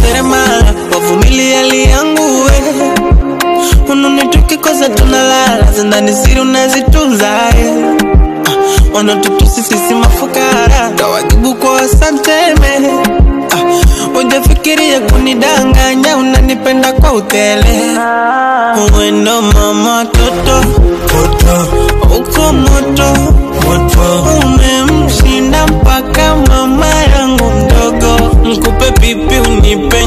seremala, wavumilia hali yangu we. Unanituki kosa tunalala, zindani siri unazitunza wanatutusi sisi mafukara, tawajibu kwa asanteme. Ujafikiria kunidanganya, unanipenda kwa utele. Uwendo mama toto uko moto, umemshinda mpaka mama yangu mdogo. Nikupe pipi unipe